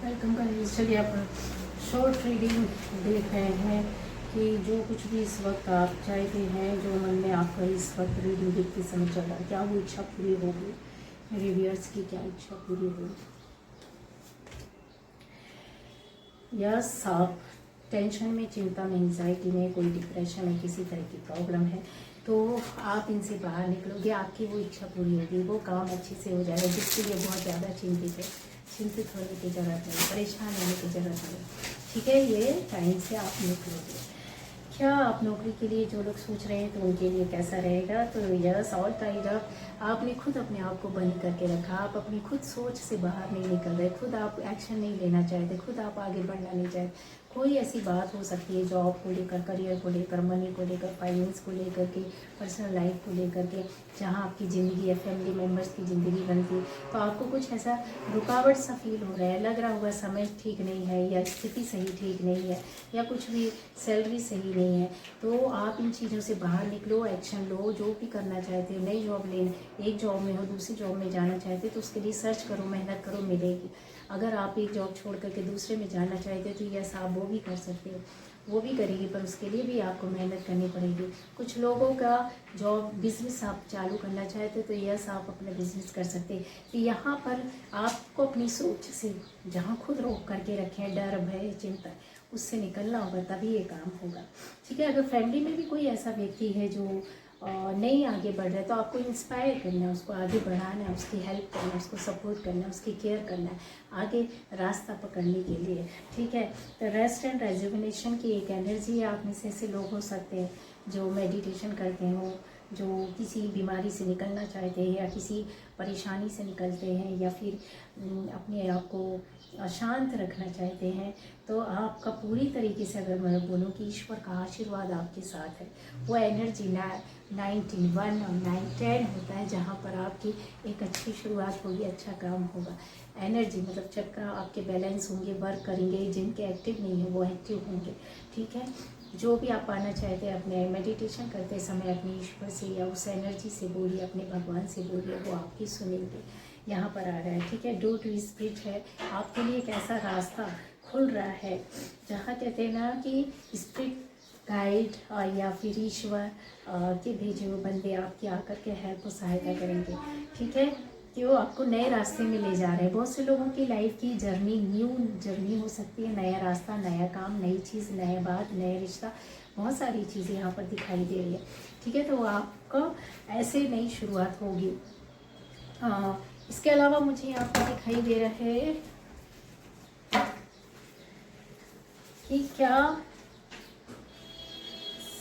Welcome guys. चलिए अपन short reading देख रहे हैं कि जो कुछ भी इस वक्त आप चाहते हैं, जो मन में आपका इस वक्त रीडिंग देखते समय चल रहा है, क्या वो इच्छा पूरी होगी? मेरे व्यूअर्स की क्या इच्छा पूरी होगी? यस, आप टेंशन में, चिंता में, एंजाइटी में, कोई डिप्रेशन में, किसी तरह की प्रॉब्लम है तो आप इनसे बाहर निकलोगे, आपकी वो इच्छा पूरी होगी, वो काम अच्छे से हो जाएगा। जिसके लिए बहुत ज़्यादा चिंतित है, चिंतित होने की ज़रूरत नहीं, परेशान होने की ज़रूरत नहीं। ठीक है, ये टाइम से आप निकलोगे। क्या आप नौकरी के लिए जो लोग सोच रहे हैं तो उनके लिए कैसा रहेगा? तो यस, ऑल टाइड अप। आपने खुद अपने आप को बंद करके रखा, आप अपनी खुद सोच से बाहर नहीं निकल रहे, खुद आप एक्शन नहीं लेना चाहते, खुद आप आगे बढ़ना नहीं चाहते। कोई ऐसी बात हो सकती है जॉब को लेकर, करियर को लेकर, मनी को लेकर, फाइनेंस को लेकर के, पर्सनल लाइफ को लेकर के, जहाँ आपकी ज़िंदगी या फैमिली मेम्बर्स की ज़िंदगी बनती है तो आपको कुछ ऐसा रुकावट सा फील हो रहा है, लग रहा होगा समय ठीक नहीं है, या स्थिति सही ठीक नहीं है, या कुछ भी सैलरी सही नहीं है। तो आप इन चीज़ों से बाहर निकलो, एक्शन लो। जो भी करना चाहते हो, नई जॉब लेना, एक जॉब में हो दूसरी जॉब में जाना चाहते तो उसके लिए सर्च करो, मेहनत करो, मिलेगी। अगर आप एक जॉब छोड़ करके दूसरे में जाना चाहते हो तो यस, आप वो भी कर सकते हो, वो भी करेंगे, पर उसके लिए भी आपको मेहनत करनी पड़ेगी। कुछ लोगों का जॉब बिजनेस आप चालू करना चाहते तो यस, आप अपना बिजनेस कर सकते हैं। तो यहाँ पर आपको अपनी सोच से जहाँ खुद रोक करके रखें, डर, भय, चिंता, उससे निकलना होगा, तभी ये काम होगा। ठीक है, अगर फैमिली में भी कोई ऐसा व्यक्ति है जो नहीं आगे बढ़ रहा है तो आपको इंस्पायर करना है, उसको आगे बढ़ाना है, उसकी हेल्प करना है, उसको सपोर्ट करना है, उसकी केयर करना है आगे रास्ता पकड़ने के लिए। ठीक है, तो रेस्ट एंड रेजुविनेशन की एक एनर्जी है। आप में से ऐसे लोग हो सकते हैं जो मेडिटेशन करते हो, जो किसी बीमारी से निकलना चाहते हैं, या किसी परेशानी से निकलते हैं, या फिर अपने आप को शांत रखना चाहते हैं। तो आपका पूरी तरीके से, अगर मैं बोलूँ कि ईश्वर का आशीर्वाद आपके साथ है, वो एनर्जी 19 और 9-10 होता है, जहाँ पर आपकी एक अच्छी शुरुआत होगी, अच्छा काम होगा। एनर्जी मतलब चक्र आपके बैलेंस होंगे, वर्क करेंगे। जिनके एक्टिव नहीं है वो एक्टिव होंगे। ठीक है, जो भी आप पाना चाहते हैं, अपने मेडिटेशन करते समय अपने ईश्वर से या उस एनर्जी से बोलिए, अपने भगवान से बोलिए, वो आपकी सुनेंगे। यहाँ पर आ रहा है। ठीक है, डू टू स्पिरिट है, आपके लिए एक ऐसा रास्ता खुल रहा है जहाँ कहते हैं ना कि स्पिरिट गाइड या फिर ईश्वर के भेजे हुए बंदे आपकी आकर के हेल्प और सहायता करेंगे। ठीक है, कि वो आपको नए रास्ते में ले जा रहे हैं। बहुत से लोगों की लाइफ की जर्नी न्यू जर्नी हो सकती है, नया रास्ता, नया काम, नई चीज़, नया बात, नया रिश्ता, बहुत सारी चीज़ें यहाँ पर दिखाई दे रही है। ठीक है, तो आपका ऐसे नई शुरुआत होगी। इसके अलावा मुझे यहाँ पर दिखाई दे रहा है कि क्या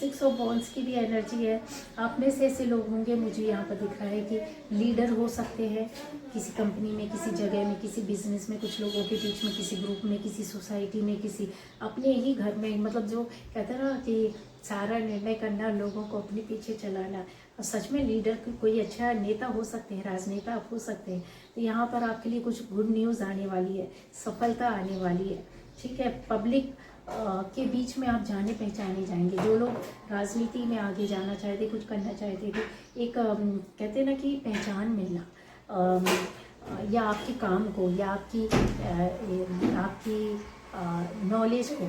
6 ऑफ वॉन्ड्स की भी एनर्जी है। आप में से ऐसे लोग होंगे, मुझे यहाँ पर दिखा है कि लीडर हो सकते हैं किसी कंपनी में, किसी जगह में, किसी बिजनेस में, कुछ लोगों के बीच में, किसी ग्रुप में, किसी सोसाइटी में, किसी अपने ही घर में। मतलब जो कहते हैं ना कि सारा निर्णय करना, लोगों को अपने पीछे चलाना, और सच में लीडर कोई अच्छा नेता हो सकते हैं, राजनेता आप हो सकते हैं। तो यहाँ पर आपके लिए कुछ गुड न्यूज़ आने वाली है, सफलता आने वाली है। ठीक है, पब्लिक के बीच में आप जाने पहचाने जाएंगे। जो लोग राजनीति में आगे जाना चाहते, कुछ करना चाहते थे, एक कहते हैं ना कि पहचान मिलना, या आपके काम को, या आपकी नॉलेज को,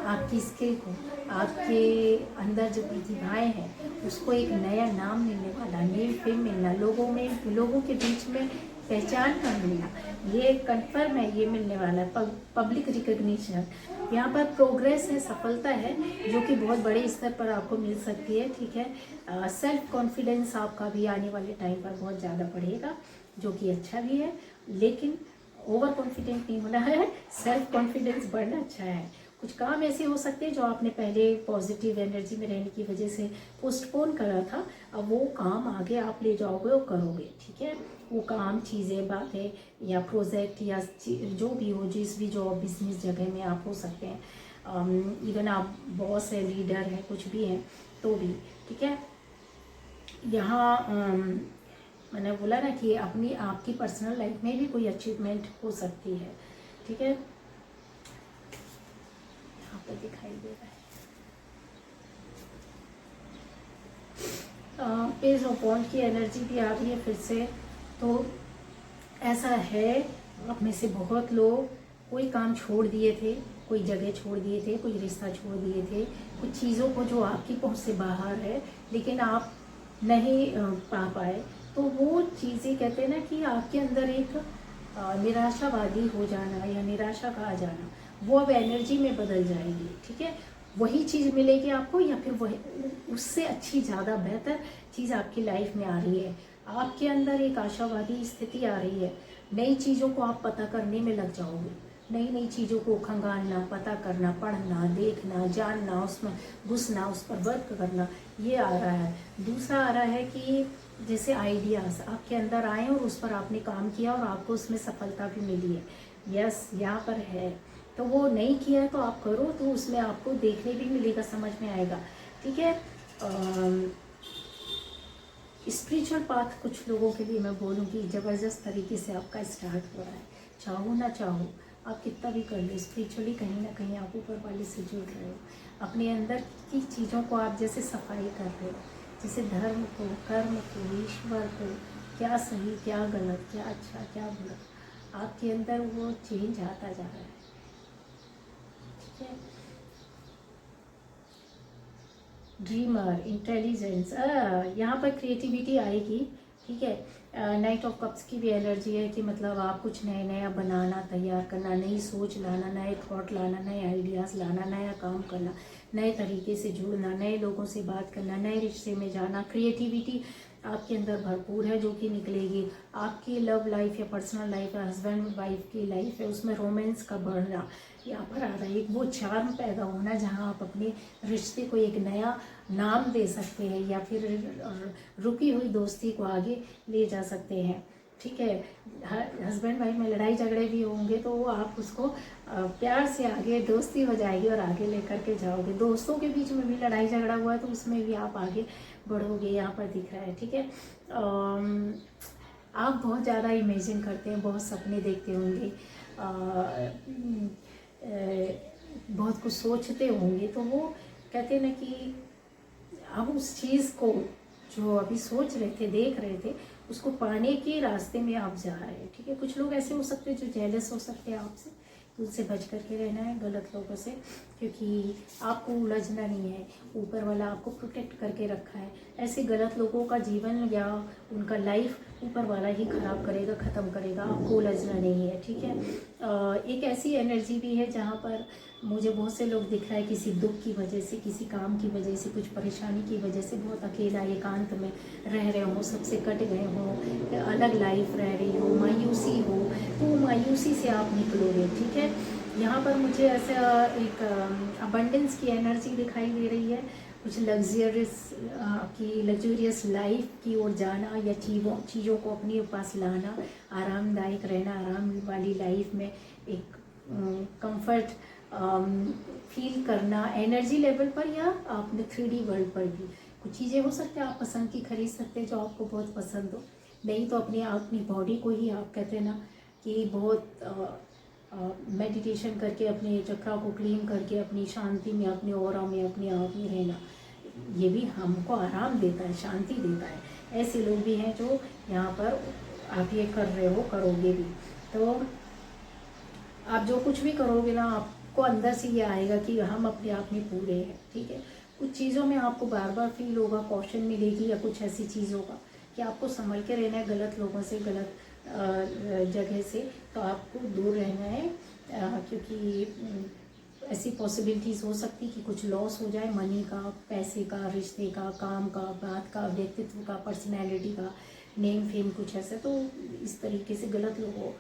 आपकी स्किल को, आपके अंदर जो प्रतिभाएं हैं उसको एक नया नाम मिलने वाला, नेम फेम मिलना, लोगों के बीच में पहचान का मिलना, ये कन्फर्म है, ये मिलने वाला है। पब्लिक रिकग्निशन, यहाँ पर प्रोग्रेस है, सफलता है, जो कि बहुत बड़े स्तर पर आपको मिल सकती है। ठीक है, सेल्फ कॉन्फिडेंस आपका भी आने वाले टाइम पर बहुत ज़्यादा बढ़ेगा, जो कि अच्छा भी है, लेकिन ओवर कॉन्फिडेंट नहीं होना है। सेल्फ कॉन्फिडेंस बढ़ना अच्छा है। कुछ काम ऐसे हो सकते हैं जो आपने पहले पॉजिटिव एनर्जी में रहने की वजह से पोस्टपोन करा था, अब वो काम आगे आप ले जाओगे और करोगे। ठीक है, वो काम, चीज़ें, बातें या प्रोजेक्ट या जो भी हो, जिस भी जॉब बिजनेस जगह में आप हो सकते हैं, इवन आप बॉस है, लीडर है, कुछ भी हैं तो भी। ठीक है, यहाँ मैंने बोला ना कि अपनी आपकी पर्सनल लाइफ में भी कोई अचीवमेंट हो सकती है। ठीक है, यहाँ पर दिखाई दे रहा है पेज ऑफ वॉन्ड की एनर्जी भी आ रही है फिर से। तो ऐसा है, आप में से बहुत लोग कोई काम छोड़ दिए थे, कोई जगह छोड़ दिए थे, कोई रिश्ता छोड़ दिए थे, कुछ चीज़ों को जो आपकी पहुंच से बाहर है लेकिन आप नहीं पा पाए, तो वो चीज़ें कहते हैं ना कि आपके अंदर एक निराशावादी हो जाना या निराशा का आ जाना, वो अब एनर्जी में बदल जाएगी। ठीक है, वही चीज़ मिलेगी आपको या फिर वही उससे अच्छी ज़्यादा बेहतर चीज़ आपकी लाइफ में आ रही है। आपके अंदर एक आशावादी स्थिति आ रही है, नई चीज़ों को आप पता करने में लग जाओगे, नई नई चीज़ों को खंगालना, पता करना, पढ़ना, देखना, जानना, उसमें घुसना, उस पर वर्क करना, ये आ रहा है। दूसरा आ रहा है कि जैसे आइडियाज़ आपके अंदर आए और उस पर आपने काम किया और आपको उसमें सफलता भी मिली है। यस, यहाँ पर है, तो वो नहीं किया है तो आप करो, तो उसमें आपको देखने भी मिलेगा, समझ में आएगा। ठीक है, स्पिरिचुअल पाथ कुछ लोगों के लिए मैं बोलूँगी ज़बरदस्त तरीके से आपका स्टार्ट हो रहा है। चाहो ना चाहो, आप कितना भी कर लो, स्पिरिचुअली कहीं ना कहीं आप ऊपर वाले से जुड़ रहे हो। अपने अंदर की चीज़ों को आप जैसे सफाई कर रहे हो, जैसे धर्म को, कर्म को, ईश्वर को, क्या सही क्या गलत, क्या अच्छा क्या बुरा, आपके अंदर वो चेंज आता जा रहा है। ठीक है, ड्रीमर, इंटेलिजेंस, यहाँ पर क्रिएटिविटी आएगी। ठीक है, नाइट ऑफ कप्स की भी एनर्जी है कि मतलब आप कुछ नया नया बनाना, तैयार करना, नई सोच लाना, नए थॉट लाना, नए आइडियाज़ लाना, नया काम करना, नए तरीके से जुड़ना, नए लोगों से बात करना, नए रिश्ते में जाना। क्रिएटिविटी आपके अंदर भरपूर है जो कि निकलेगी। आपकी लव लाइफ या पर्सनल लाइफ या हस्बैंड वाइफ की लाइफ है, उसमें रोमांस का बढ़ना यहाँ पर आ रहा है। एक वो चार्म पैदा होना जहाँ आप अपने रिश्ते को एक नया नाम दे सकते हैं या फिर रुकी हुई दोस्ती को आगे ले जा सकते हैं। ठीक है, हस्बैंड वाइफ में लड़ाई झगड़े भी होंगे तो वो आप उसको प्यार से आगे दोस्ती हो जाएगी और आगे लेकर के जाओगे। दोस्तों के बीच में भी लड़ाई झगड़ा हुआ है तो उसमें भी आप आगे बढ़ोगे, यहाँ पर दिख रहा है। ठीक है, आप बहुत ज़्यादा इमेजिन करते हैं, बहुत सपने देखते होंगे, बहुत कुछ सोचते होंगे, तो वो कहते हैं ना कि अब उस चीज़ को जो अभी सोच रहे थे, देख रहे थे, उसको पाने के रास्ते में आप जा रहे हैं। ठीक है, कुछ लोग ऐसे हो सकते हैं जो जेलस हो सकते हैं आपसे, तो उससे बच करके रहना है, गलत लोगों से, क्योंकि आपको उलझना नहीं है, ऊपर वाला आपको प्रोटेक्ट करके रखा है। ऐसे गलत लोगों का जीवन या उनका लाइफ ऊपर वाला ही ख़राब करेगा, ख़त्म करेगा, आपको उलझना नहीं है। ठीक है, एक ऐसी एनर्जी भी है जहाँ पर मुझे बहुत से लोग दिख रहा है किसी दुख की वजह से, किसी काम की वजह से, कुछ परेशानी की वजह से बहुत अकेला एकांत में रह रहे हो, सबसे कट गए हो, अलग लाइफ रह रही हो, मायूसी हो, तो मायूसी से आप निकलोगे। ठीक है, यहाँ पर मुझे ऐसा एक अबंडेंस की एनर्जी दिखाई दे रही है, कुछ लग्जरियस लाइफ की ओर जाना या चीज़ों को अपने पास लाना, आरामदायक रहना, आराम वाली लाइफ में एक कंफर्ट फील करना, एनर्जी लेवल पर या आपने 3D वर्ल्ड पर भी कुछ चीज़ें हो सकते हैं आप पसंद की खरीद सकते हैं जो आपको बहुत पसंद हो। नहीं तो अपनी बॉडी को ही आप कहते हैं ना कि बहुत मेडिटेशन करके अपने चक्रा को क्लीन करके अपनी शांति में, अपने ऑरा में, अपने आप में रहना, ये भी हमको आराम देता है, शांति देता है। ऐसे लोग भी हैं जो यहाँ पर आप ये कर रहे हो, करोगे भी। तो आप जो कुछ भी करोगे ना, आपको अंदर से ये आएगा कि हम अपने आप में पूरे हैं। ठीक है, कुछ चीज़ों में आपको बार बार फील होगा, कॉशन मिलेगी या कुछ ऐसी चीज़ों का कि आपको संभल के रहना है, गलत लोगों से, गलत जगह से तो आपको दूर रहना है, क्योंकि ऐसी पॉसिबिलिटीज़ हो सकती कि कुछ लॉस हो जाए, मनी का, पैसे का, रिश्ते का, काम का, बात का, व्यक्तित्व का, पर्सनैलिटी का, नेम फेम, कुछ ऐसे। तो इस तरीके से गलत लोगों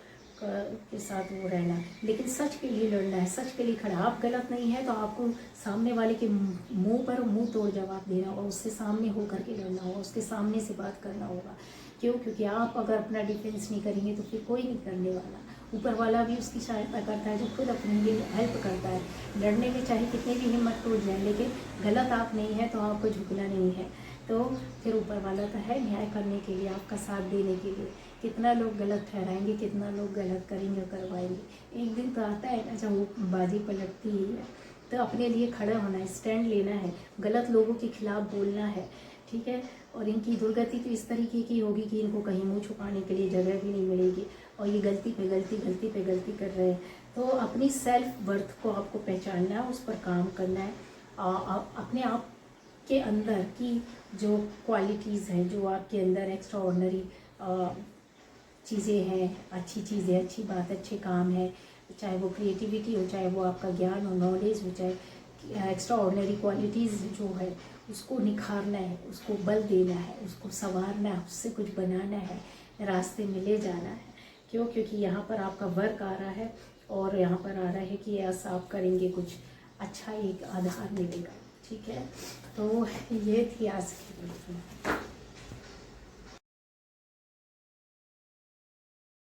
के साथ वो रहना है, लेकिन सच के लिए लड़ना है, सच के लिए खड़ा। आप गलत नहीं है तो आपको सामने वाले के मुंह पर मुंह तोड़ जवाब देना होगा, उससे सामने हो करके लड़ना होगा, उसके सामने से बात करना होगा। क्यों? क्योंकि आप अगर अपना डिफेंस नहीं करेंगे तो फिर कोई नहीं करने वाला। ऊपर वाला भी उसकी सहायता करता है जो खुद अपने लिए हेल्प करता है। लड़ने में चाहे कितनी भी हिम्मत टूट जाए, लेकिन गलत आप नहीं है तो आपको झुकना नहीं है। तो फिर ऊपर वाला तो है न्याय करने के लिए, आपका साथ देने के लिए। कितना लोग गलत ठहराएंगे, कितना लोग गलत करेंगे, करवाएंगे। एक दिन तो आता है ना जब वो बाजी पलटती ही है। तो अपने लिए खड़ा होना है, स्टैंड लेना है, गलत लोगों के खिलाफ बोलना है। ठीक है, और इनकी दुर्गति तो इस तरीके की होगी कि इनको कहीं मुंह छुपाने के लिए जगह भी नहीं मिलेगी और ये गलती पे गलती कर रहे हैं। तो अपनी सेल्फ वर्थ को आपको पहचानना है, उस पर काम करना है। अपने आप के अंदर की जो क्वालिटीज़ हैं, जो आपके अंदर एक्स्ट्रा ऑर्डनरी चीज़ें हैं, अच्छी चीज़ें, अच्छी बात, अच्छे काम है, चाहे वो क्रिएटिविटी हो, चाहे वो आपका ज्ञान हो, नॉलेज हो, चाहे एक्स्ट्रा ऑर्डनरी क्वालिटीज़ जो है उसको निखारना है, उसको बल देना है, उसको संवारना है, उससे कुछ बनाना है, रास्ते में ले जाना है। क्यों? क्योंकि यहाँ पर आपका वर्क आ रहा है और यहाँ पर आ रहा है कि ऐसा आप करेंगे कुछ अच्छा एक आधार मिलेगा। ठीक है, तो ये थी आज की वीडियो।